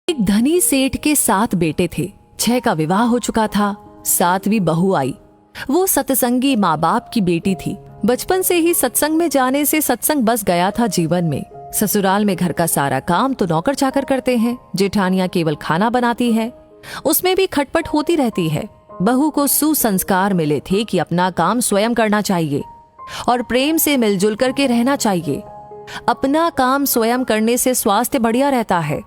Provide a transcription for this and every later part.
एक धनी सेठ के 7 बेटे थे। 6 का विवाह हो चुका था, 7वीं बहू आई। वो सत्संगी माँ बाप की बेटी थी। बचपन से ही सत्संग में जाने से सत्संग बस गया था जीवन में। ससुराल में घर का सारा काम तो नौकर चाकर करते हैं, जेठानियां केवल खाना बनाती है, उसमें भी खटपट होती रहती है। बहू को सुसंस्कार मिले थे कि अपना काम स्वयं करना चाहिए और प्रेम से मिलजुल करके रहना चाहिए। अपना काम स्वयं करने से स्वास्थ्य बढ़िया रहता है।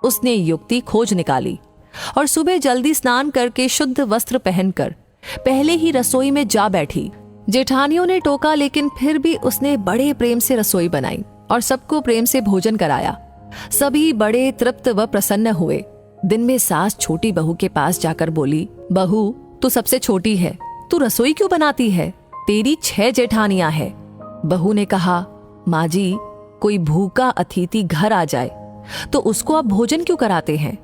उसने युक्ति खोज निकाली और सुबह जल्दी स्नान करके शुद्ध वस्त्र पहनकर पहले ही रसोई में जा बैठी। जेठानियों ने टोका, लेकिन फिर भी उसने बड़े प्रेम से रसोई बनाई और सबको प्रेम से भोजन कराया। सभी बड़े तृप्त व प्रसन्न हुए। दिन में सास छोटी बहू के पास जाकर बोली, बहू तू सबसे छोटी है, तू रसोई क्यों बनाती है? तेरी 6 जेठानियां हैं। बहू ने कहा, माँ जी, कोई भूखा अतिथि घर आ जाए तो उसको आप भोजन क्यों कराते हैं?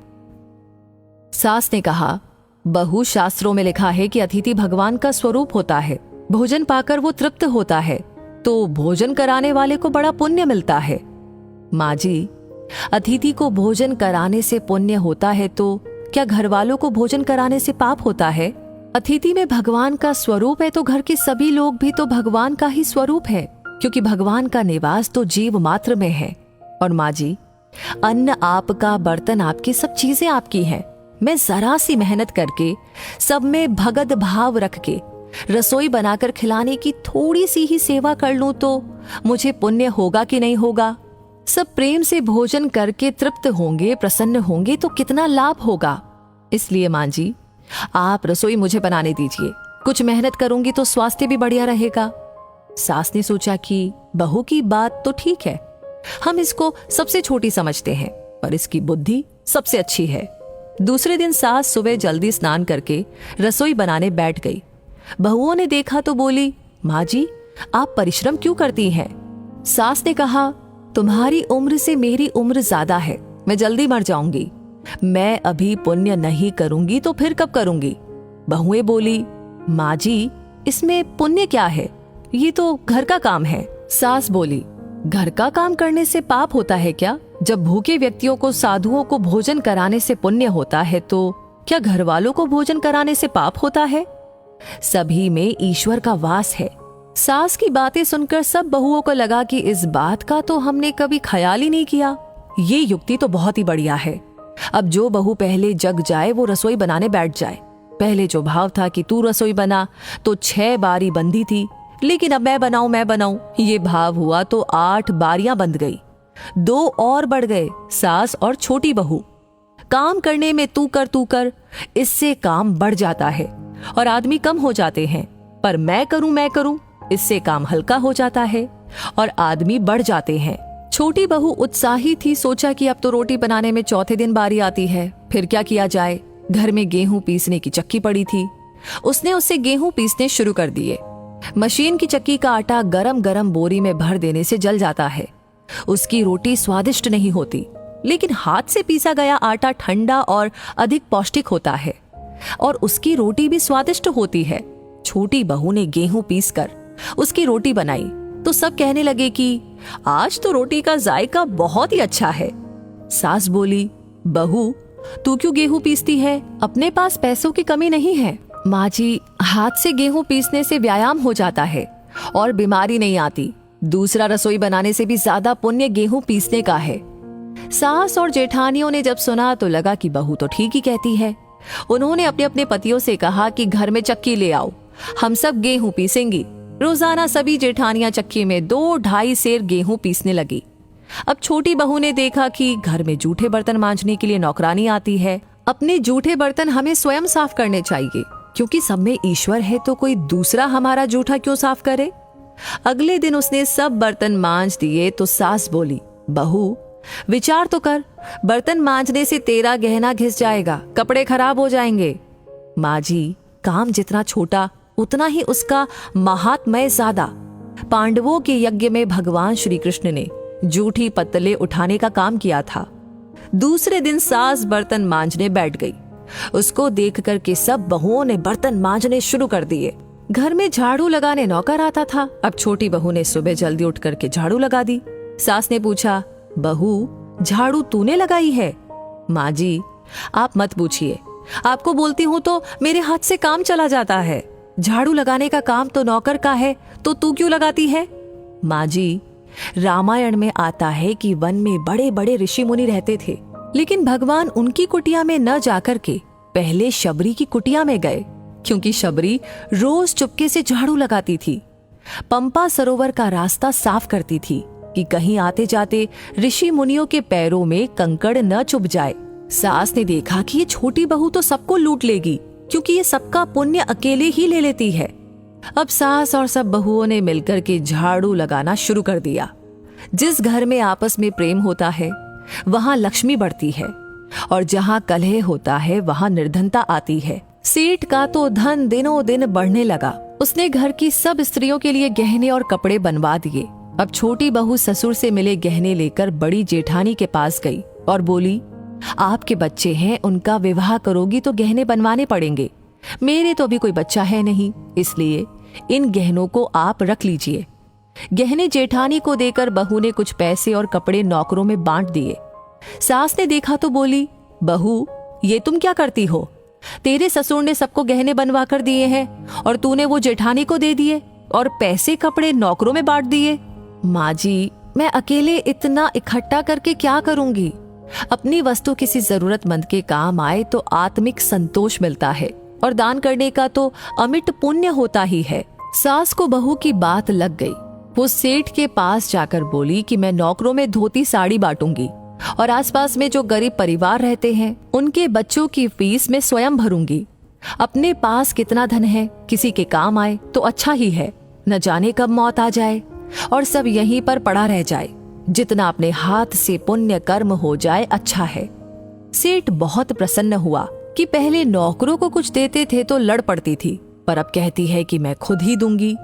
सास ने कहा, बहू, शास्त्रों में लिखा है कि अतिथि भगवान का स्वरूप होता है, भोजन पाकर वो तृप्त होता है, तो भोजन कराने वाले को बड़ा पुण्य मिलता है। माँ जी, अतिथि को भोजन कराने से पुण्य होता है तो क्या घर वालों को भोजन कराने से पाप होता है? अतिथि में भगवान का स्वरूप है तो घर के सभी लोग भी तो भगवान का ही स्वरूप है, क्योंकि भगवान का निवास तो जीव मात्र में है। और माँ जी, अन्न आपका, बर्तन आपके, सब चीजें आपकी हैं। मैं जरा सी मेहनत करके सब में भगत भाव रख के रसोई बनाकर खिलाने की थोड़ी सी ही सेवा कर लूं तो मुझे पुण्य होगा कि नहीं होगा? सब प्रेम से भोजन करके तृप्त होंगे, प्रसन्न होंगे तो कितना लाभ होगा। इसलिए माँ जी, आप रसोई मुझे बनाने दीजिए, कुछ मेहनत करूंगी तो स्वास्थ्य भी बढ़िया रहेगा। सास ने सोचा कि बहू की बात तो ठीक है, हम इसको सबसे छोटी समझते हैं, पर इसकी बुद्धि सबसे अच्छी है। दूसरे दिन सास सुबह जल्दी स्नान करके रसोई बनाने बैठ गई। बहुओं ने देखा तो बोली, माँ जी, आप परिश्रम क्यों करती हैं? सास ने कहा, तुम्हारी उम्र से मेरी उम्र ज्यादा है, मैं जल्दी मर जाऊंगी, मैं अभी पुण्य नहीं करूंगी तो फिर कब करूंगी? बहुएं बोली, माँ जी, इसमें पुण्य क्या है, ये तो घर का काम है। सास बोली, घर का काम करने से पाप होता है क्या? जब भूखे व्यक्तियों को, साधुओं को भोजन कराने से पुण्य होता है तो क्या घर वालों को भोजन कराने से पाप होता है? सभी में ईश्वर का वास है। सास की बातें सुनकर सब बहुओं को लगा कि इस बात का तो हमने कभी ख्याल ही नहीं किया। ये युक्ति तो बहुत ही बढ़िया है। अब जो बहू पहले जग जाए वो रसोई बनाने बैठ जाए। पहले जो भाव था कि तू रसोई बना तो 6 बारी बंदी थी, लेकिन अब मैं बनाऊं ये भाव हुआ तो 8 बारियां बंद गई। 2 और बढ़ गए, सास और छोटी बहू। काम करने में तू कर, इससे काम बढ़ जाता है और आदमी कम हो जाते हैं। पर मैं करूं, इससे काम हल्का हो जाता है और आदमी बढ़ जाते हैं। छोटी बहू उत्साही थी, सोचा कि अब तो रोटी बनाने में चौथे दिन बारी आती है, फिर क्या किया जाए। घर में गेहूं पीसने की चक्की पड़ी थी, उसने उससे गेहूं पीसने शुरू कर दिए। मशीन की चक्की का आटा गरम गरम बोरी में भर देने से जल जाता है। उसकी रोटी स्वादिष्ट नहीं होती, लेकिन हाथ से पीसा गया आटा ठंडा और अधिक पौष्टिक होता है और उसकी रोटी भी स्वादिष्ट होती है। छोटी बहू ने गेहूं पीसकर उसकी रोटी बनाई तो सब कहने लगे कि आज तो रोटी का जायका बहुत ही अच्छा है। सास बोली, बहू, तू क्यों गेहूं पीसती है? अपने पास पैसों की कमी नहीं है। माँ जी, हाथ से गेहूं पीसने से व्यायाम हो जाता है और बीमारी नहीं आती। दूसरा रसोई बनाने से भी ज्यादा पुण्य गेहूं पीसने का है। सास और जेठानियों ने जब सुना तो लगा कि बहू तो ठीक ही कहती है। उन्होंने अपने अपने पतियों से कहा कि घर में चक्की ले आओ, हम सब गेहूं पीसेंगी। रोजाना सभी जेठानियां चक्की में 2-2.5 सेर गेहूं पीसने लगी। अब छोटी बहू ने देखा कि घर में जूठे बर्तन मांजने के लिए नौकरानी आती है। अपने जूठे बर्तन हमें स्वयं साफ करने चाहिए, क्योंकि सब में ईश्वर है तो कोई दूसरा हमारा जूठा क्यों साफ करे। अगले दिन उसने सब बर्तन मांज दिए तो सास बोली, बहू, विचार तो कर, बर्तन मांजने से तेरा गहना घिस जाएगा, कपड़े खराब हो जाएंगे। माँ जी, काम जितना छोटा उतना ही उसका महात्म्य ज्यादा। पांडवों के यज्ञ में भगवान श्री कृष्ण ने जूठी पत्तले उठाने का काम किया था। दूसरे दिन सास बर्तन मांजने बैठ गई। उसको देख कर के सब बहुओं ने बर्तन मांजने शुरू कर दिए। घर में झाड़ू लगाने नौकर आता था। अब छोटी बहू ने सुबह जल्दी उठ करके झाड़ू लगा दी। सास ने पूछा, बहू, झाड़ू तूने लगाई है? माँ जी, आप मत पूछिए, आपको बोलती हूँ तो मेरे हाथ से काम चला जाता है। झाड़ू लगाने का काम तो नौकर का है, तो तू क्यों लगाती है? माँ जी, रामायण में आता है कि वन में बड़े बड़े ऋषि मुनि रहते थे, लेकिन भगवान उनकी कुटिया में न जाकर के पहले शबरी की कुटिया में गए, क्योंकि शबरी रोज चुपके से झाड़ू लगाती थी, पंपा सरोवर का रास्ता साफ करती थी कि कहीं आते जाते ऋषि मुनियों के पैरों में कंकड़ न चुभ जाए। सास ने देखा कि ये छोटी बहू तो सबको लूट लेगी, क्योंकि ये सबका पुण्य अकेले ही ले लेती है। अब सास और सब बहुओं ने मिलकर के झाड़ू लगाना शुरू कर दिया। जिस घर में आपस में प्रेम होता है वहां लक्ष्मी बढ़ती है, और जहां कलह होता है वहां निर्धनता आती है। सेठ का तो धन दिनों दिन बढ़ने लगा। उसने घर की सब स्त्रियों के लिए गहने और कपड़े बनवा दिए। अब छोटी बहू ससुर से मिले गहने लेकर बड़ी जेठानी के पास गई और बोली, आपके बच्चे हैं, उनका विवाह करोगी तो गहने बनवाने पड़ेंगे। मेरे तो अभी कोई बच्चा है नहीं, इसलिए इन गहनों को आप रख लीजिए। गहने जेठानी को देकर बहू ने कुछ पैसे और कपड़े नौकरों में बांट दिए। सास ने देखा तो बोली, बहू, ये तुम क्या करती हो? तेरे ससुर ने सबको गहने बनवा कर दिए हैं और तूने वो जेठानी को दे दिए और पैसे कपड़े नौकरों में बांट दिए। माँ जी, मैं अकेले इतना इकट्ठा करके क्या करूंगी? अपनी वस्तु किसी जरूरतमंद के काम आए तो आत्मिक संतोष मिलता है, और दान करने का तो अमिट पुण्य होता ही है। सास को बहू की बात लग गई। वो सेठ के पास जाकर बोली कि मैं नौकरों में धोती साड़ी बांटूंगी और आसपास में जो गरीब परिवार रहते हैं उनके बच्चों की फीस मैं स्वयं भरूंगी। अपने पास कितना धन है, किसी के काम आए तो अच्छा ही है, न जाने कब मौत आ जाए और सब यहीं पर पड़ा रह जाए। जितना अपने हाथ से पुण्य कर्म हो जाए अच्छा है। सेठ बहुत प्रसन्न हुआ कि पहले नौकरों को कुछ देते थे तो लड़ पड़ती थी, पर अब कहती है कि मैं खुद ही दूंगी।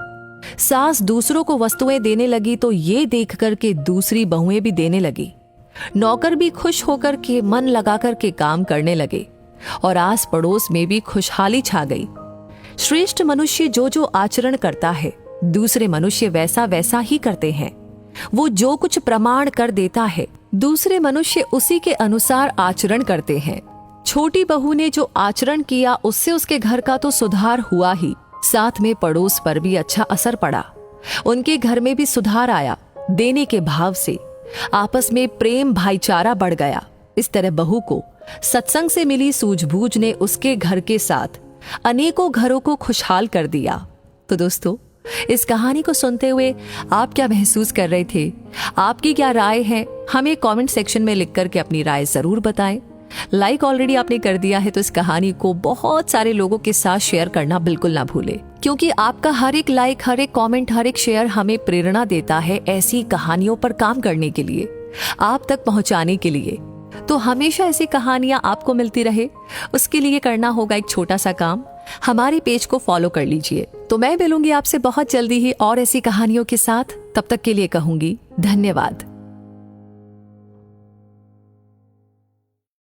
सास दूसरों को वस्तुएं देने लगी तो ये देख कर के दूसरी बहुएं भी देने लगी। नौकर भी खुश होकर के मन लगा कर के काम करने लगे और आस पड़ोस में भी खुशहाली छा गई। श्रेष्ठ मनुष्य जो जो आचरण करता है दूसरे मनुष्य वैसा वैसा ही करते हैं। वो जो कुछ प्रमाण कर देता है दूसरे मनुष्य उसी के अनुसार आचरण करते हैं। छोटी बहू ने जो आचरण किया उससे उसके घर का तो सुधार हुआ ही, साथ में पड़ोस पर भी अच्छा असर पड़ा। उनके घर में भी सुधार आया। देने के भाव से आपस में प्रेम भाईचारा बढ़ गया। इस तरह बहू को सत्संग से मिली सूझबूझ ने उसके घर के साथ अनेकों घरों को खुशहाल कर दिया। तो दोस्तों, इस कहानी को सुनते हुए आप क्या महसूस कर रहे थे? आपकी क्या राय है? हमें कमेंट सेक्शन में लिख करके अपनी राय जरूर बताएं। लाइक ऑलरेडी आपने कर दिया है तो इस कहानी को बहुत सारे लोगों के साथ शेयर करना बिल्कुल ना भूलें, क्योंकि आपका हर एक लाइक, हर एक कमेंट, हर एक शेयर हमें प्रेरणा देता है ऐसी कहानियों पर काम करने के लिए, आप तक पहुंचाने के लिए। तो हमेशा ऐसी कहानियां आपको मिलती रहे, उसके लिए करना होगा एक छोटा सा काम, हमारे पेज को फॉलो कर लीजिए। तो मैं मिलूंगी आपसे बहुत जल्दी ही और ऐसी कहानियों के साथ। तब तक के लिए कहूंगी धन्यवाद।